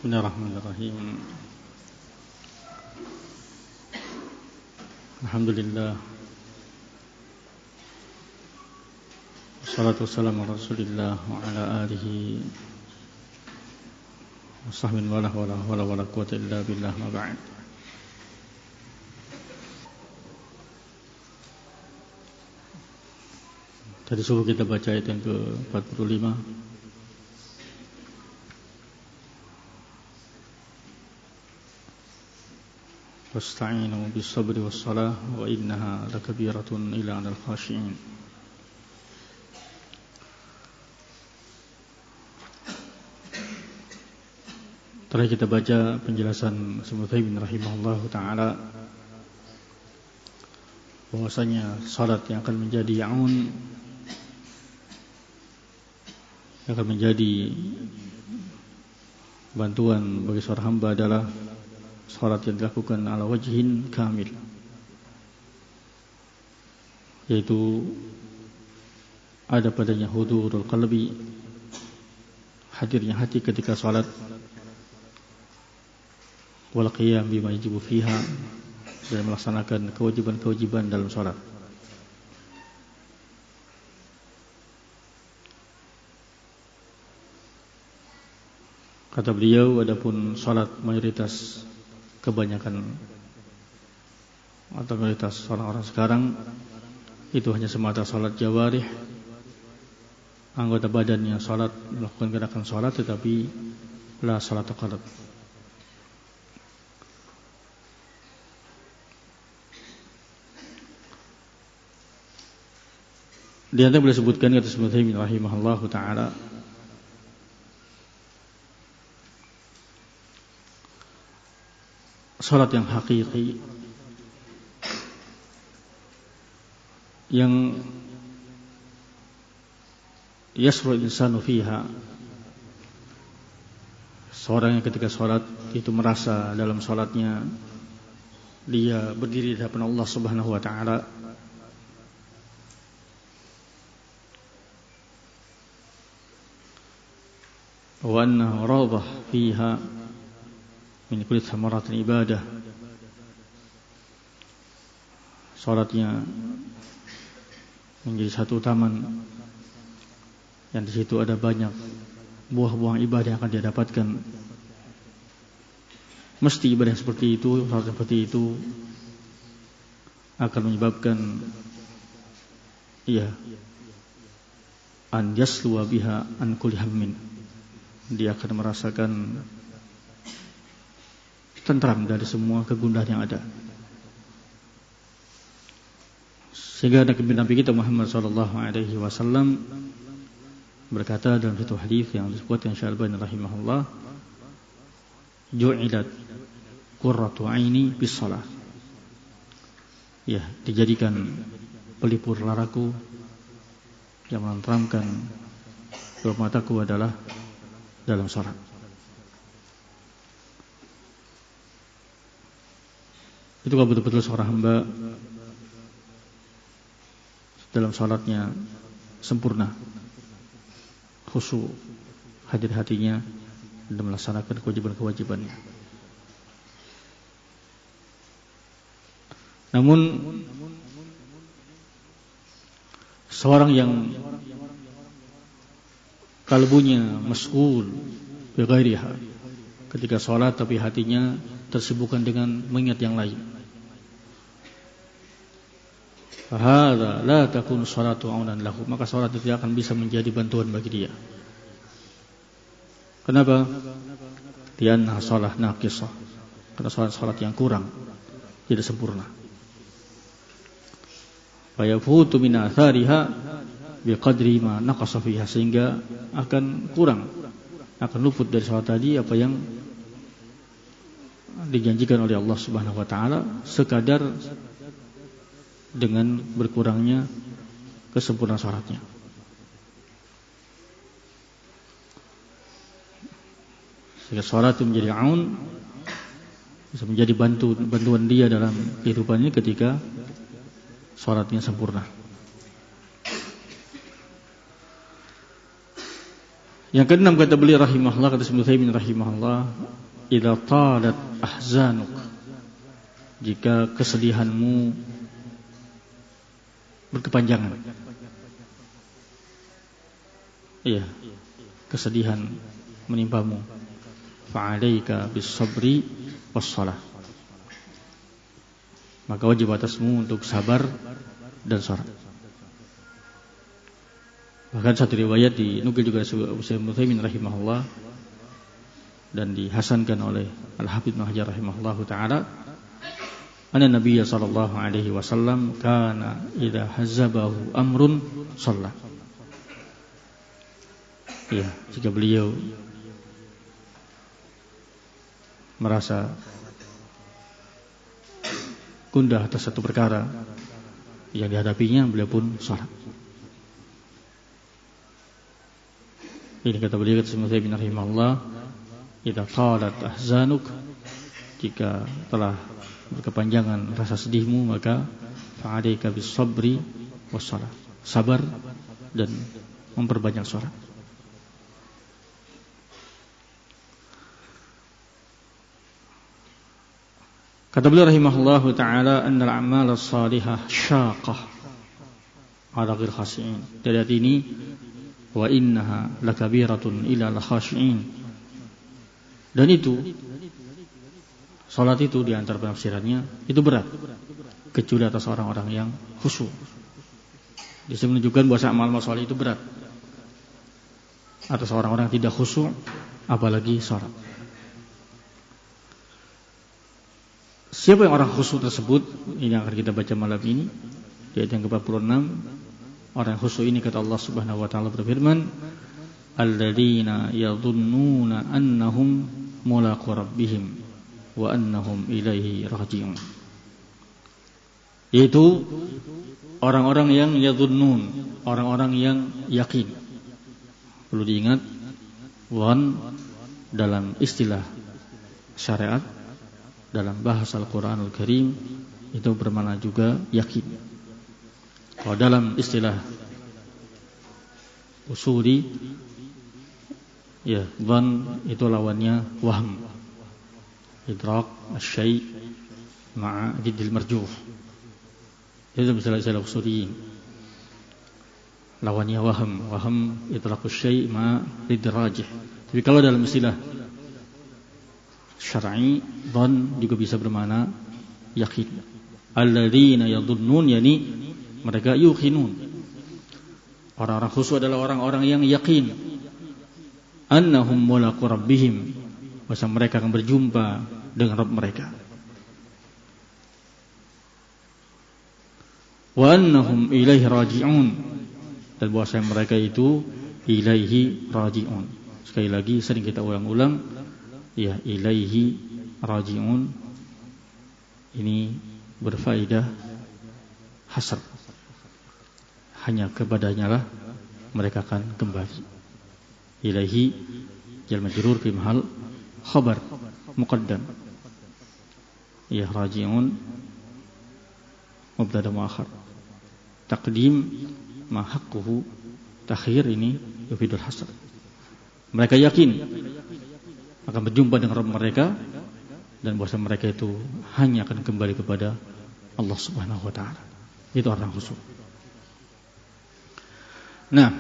Bismillahirrahmanirrahim. Alhamdulillah. Wassalatu wassalamu ala Rasulillah wa ala alihi wa sahbihi wa la quwwata illa billah ma ba'd. Tadi subuh kita baca ayat yang ke-45. Wasta'inu bis-sabri was-salah wa innaha lakabiratun illa 'alal khashi'in. Telah kita baca penjelasan Ibnu rahimahullahu taala bahwasanya salat yang akan menjadi aun, yang akan menjadi bantuan bagi seorang hamba adalah salat yang dilakukan ala wajhin kamil, yaitu ada padanya hudurul qalbi, hadirnya hati ketika salat, wal qiyam bima yajibu fiha, dan melaksanakan kewajiban-kewajiban dalam salat. Kata beliau, adapun salat mayoritas kebanyakan atau mayoritas orang-orang sekarang itu hanya semata salat jawarih, anggota badannya salat, melakukan gerakan salat, tetapi la salat qalb. Di antara boleh sebutkan kata Ibnu rahimahullahu taala, salat yang hakiki, yang yasru insanu fiha, seorang yang ketika salat itu merasa dalam salatnya dia berdiri di hadapan Allah Subhanahu wa taala, wa annahu radah fiha min kulli thamaratil ibadah. Salatnya menjadi satu taman yang di situ ada banyak buah-buah ibadah yang akan dia dapatkan. Mesti ibadah seperti itu, salat seperti itu akan menyebabkan an yasluwa biha an kulli hammin, dia akan merasakan tentram dari semua kegundahan yang ada. Sehingga Nabi kita Muhammad sallallahu alaihi wasallam berkata dalam satu hadis yang disebutkan Syalbani rahimahullah, ju'ilat qurratu aini bis shalah. Ya, dijadikan pelipur laraku yang menenteramkan gelap mataku adalah dalam salat. Itu kalau betul-betul seorang hamba dalam salatnya sempurna, khusyuk, hadir hatinya dan melaksanakan kewajiban-kewajibannya. Namun seorang yang kalbunya masghul bi ghairiha, ketika salat tapi hatinya tersibukkan dengan mengingat yang lain, fahadha la takunu salatu aunan lahu, maka salat itu tidak akan bisa menjadi bantuan bagi dia. Kenapa? Lianna salat naqisah, karena salat yang kurang, tidak sempurna. Fayafutu min athariha biqadri ma naqasa fiha, sehingga akan kurang, akan luput dari salat tadi apa yang dijanjikan oleh Allah Subhanahu wa taala, sekadar dengan berkurangnya kesempurnaan salatnya. Sehingga salat itu menjadi aun, bisa menjadi bantuan dia dalam kehidupannya ketika salatnya sempurna. Yang keenam kata beliau rahimahullah, kata Ibnu Utsaimin rahimahullah, idza talat ahzanuk, jika kesedihanmu berkepanjangan. Iya, kesedihan menimpamu. Fa'alaika bis-sabri was-shalah. Maka wajib atasmu untuk sabar dan salat. Bahkan satu riwayat dinukil juga Ibnu Utsaimin rahimahullah dan dihasankan oleh Al-Hafidz Ibnu Hajar rahimahullahu taala, anna Nabiy sallallahu alaihi wasallam kana idza hazzabahu amrun shalla. Ya, jika beliau merasa gundah atas satu perkara yang dihadapinya, beliau pun salat. Ini kata beliau, kata Ibnu Utsaimin rahimahullah, idza qalat ahzanuk, jika telah berkepanjangan rasa sedihmu, maka fa'alaika bis-sabri was-shalah, sabar dan memperbanyak salat. Kata beliau rahimahullahu taala, annal a'mal as-salihah syaqah ala ghir khashi'in. Dari ini, wa innaha lakabiratun ila al-khashi'in. Dan itu, salat itu di antara penafsirannya itu berat, kecuali atas orang-orang yang khusyuk. Dia menunjukkan bahwa amal salih itu berat atas orang-orang yang tidak khusyuk, apalagi salat. Siapa yang orang khusyuk tersebut? Ini yang akan kita baca malam ini, ayat yang ke-46. Orang yang khusyuk ini, kata Allah Subhanahu wa taala berfirman, alladzina yadhunnuna annahum mulaqu rabbihim wa annahum ilaihi raji'un. Yaitu orang-orang yang yadhunnun, orang-orang yang yakin. Perlu diingat, wan dalam istilah syariat, dalam bahasa Al-Quranul Karim itu bermakna juga yakin. Kalau dalam istilah usuli, ya, dhan itu lawannya wahm, idrak asy-syai' ma'a jiddil marjuh. Itu istilah usuliyin. Lawannya wahm idrak asy-syai' ma'a jiddil rajih. Tapi kalau dalam istilah syar'i, dhan juga bisa bermakna yakin. Alladzina yadhunnun, yani mereka yuqinun. Orang-orang khusyuk adalah orang-orang yang yakin annahum mulaqu rabbihim, bahwa mereka akan berjumpa dengan Rabb mereka. Wa annahum ilaihi raji'un, dan bahwa mereka itu ilaihi raji'un. Sekali lagi sering kita ulang-ulang, ya, ilaihi raji'un ini berfaedah hasr, hanya kepadanya lah mereka akan kembali. Ilaihi jar majrur fi mahal khabar muqaddam, ya, raji'un mubtada muakhar, taqdim ma haqquhu takhir, ini yufidul hasr. Mereka yakin akan berjumpa dengan Rabb mereka, dan bahwa mereka itu hanya akan kembali kepada Allah Subhanahu wa taala. Itu orang khusyuk. Nah,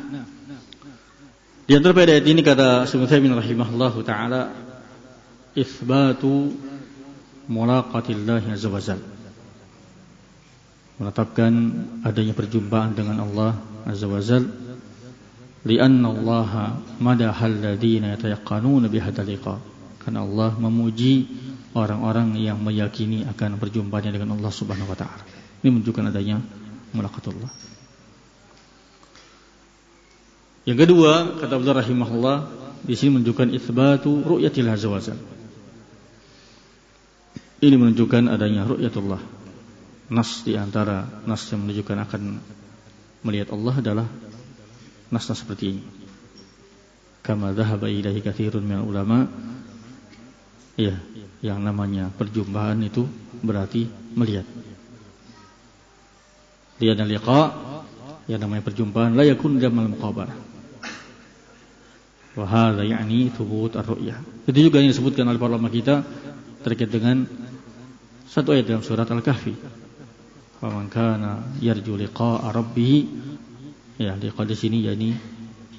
di antara ayat ini kata Ibnu Utsaimin rahimahullahu taala, itsbatu mulaqatillahi azza wajalla, menetapkan adanya perjumpaan dengan Allah azza wajalla, li'anna Allah madahal ladzina yatayaqqanuna bihadzal liqa, karena Allah memuji orang-orang yang meyakini akan perjumpaannya dengan Allah Subhanahu wa taala. Ini menunjukkan adanya mulaqatullah. Yang kedua, kata Abdullah rahimahullah, di sini menunjukkan itsbatu ru'yatil azza wajalla. Ini menunjukkan adanya ru'yatullah. Nas di antara nas yang menunjukkan akan melihat Allah adalah nas-nas seperti ini. Kama dhahaba ilaihi katsirun minal ulama, ya, yang namanya perjumpaan itu berarti melihat. Lihat dan liqa, yang namanya perjumpaan la yakun jamal muqabalah. Wa hadza ya'ni thubut ar-ru'yah. Itu juga yang disebutkan oleh para ulama kita terkait dengan satu ayat dalam surat Al-Kahfi. Faman kana yarju liqa'a rabbih, ya liqa di sini yakni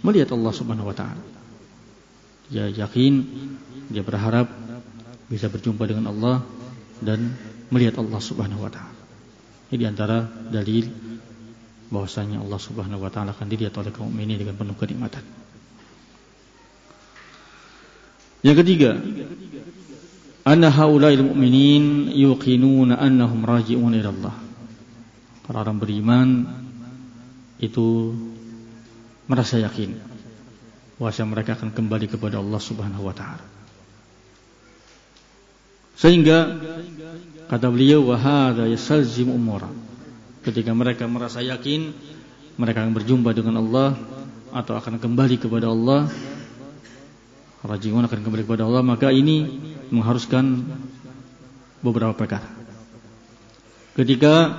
melihat Allah Subhanahu wa taala. Dia yakin, dia berharap bisa berjumpa dengan Allah dan melihat Allah Subhanahu wa taala. Ini di antara dalil bahwasanya Allah Subhanahu wa taala akan dilihat oleh kaum mukminin dengan penuh kenikmatan. Yang ketiga, anna haula'il mu'minin yuqinuna annahum raji'un ila Allah. Orang beriman itu merasa yakin bahwa mereka akan kembali kepada Allah Subhanahu wa taala. Sehingga kata beliau, wa hadza yasalzimu umura. Ketika mereka merasa yakin mereka akan berjumpa dengan Allah atau akan kembali kepada Allah, rajiun akan kembali kepada Allah, maka ini mengharuskan beberapa perkara. Ketika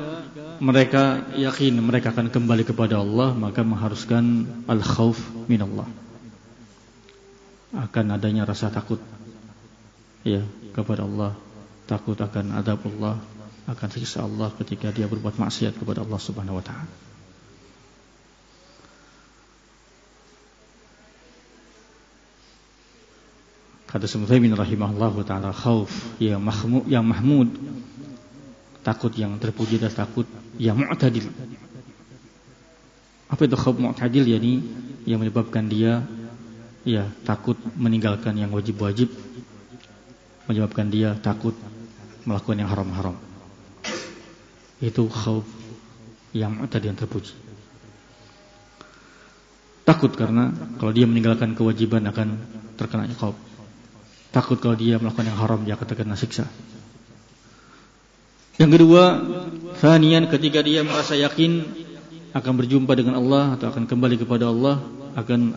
mereka yakin mereka akan kembali kepada Allah, maka mengharuskan al-khauf minallah. Akan adanya rasa takut ya kepada Allah, takut akan azab Allah, akan siksa Allah ketika dia berbuat maksiat kepada Allah Subhanahu wa taala. Kata Syaikhul rahimahullahu taala, khauf yang mahmud, takut yang terpuji dan takut yang mu'tadil. Apa itu khauf mu'tadil? Yani yang menyebabkan dia ya takut meninggalkan yang wajib-wajib, menyebabkan dia takut melakukan yang haram-haram. Itu khauf yang mu'tadil, yang terpuji. Takut karena kalau dia meninggalkan kewajiban akan terkena iqab. Takut kalau dia melakukan yang haram dia akan terkena siksa. Yang kedua, thaniyan, ketika dia merasa yakin akan berjumpa dengan Allah atau akan kembali kepada Allah, akan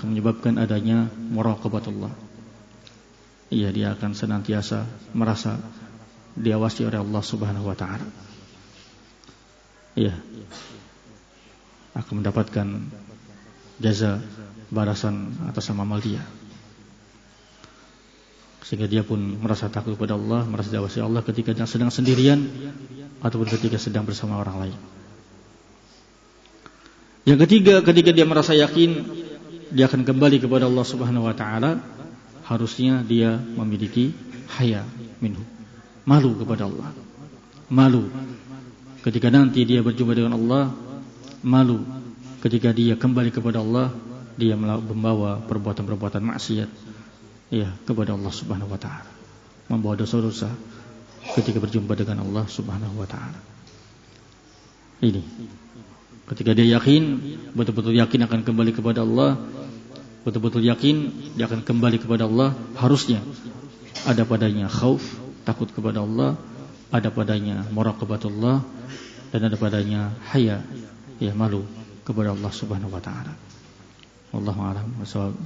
menyebabkan adanya muraqabatullah. Iya, dia akan senantiasa merasa diawasi oleh Allah Subhanahu wa taala. Iya. Akan mendapatkan jaza, balasan atas amal dia. Sehingga dia pun merasa takut kepada Allah, merasa diawasi Allah ketika dia sedang sendirian ataupun ketika sedang bersama orang lain. Yang ketiga, ketika dia merasa yakin dia akan kembali kepada Allah Subhanahu wa taala, harusnya dia memiliki haya minhu, malu kepada Allah. Malu ketika nanti dia berjumpa dengan Allah, malu ketika dia kembali kepada Allah, dia membawa perbuatan-perbuatan maksiat ya kepada Allah Subhanahu wa taala, membawa dosa-dosa ketika berjumpa dengan Allah Subhanahu wa taala. Ini ketika dia yakin, betul-betul yakin akan kembali kepada Allah, betul-betul yakin dia akan kembali kepada Allah, harusnya ada padanya khauf, takut kepada Allah, ada padanya muraqabatullah, dan ada padanya haya, ya malu kepada Allah Subhanahu wa taala. Wallahu a'lam bishawab.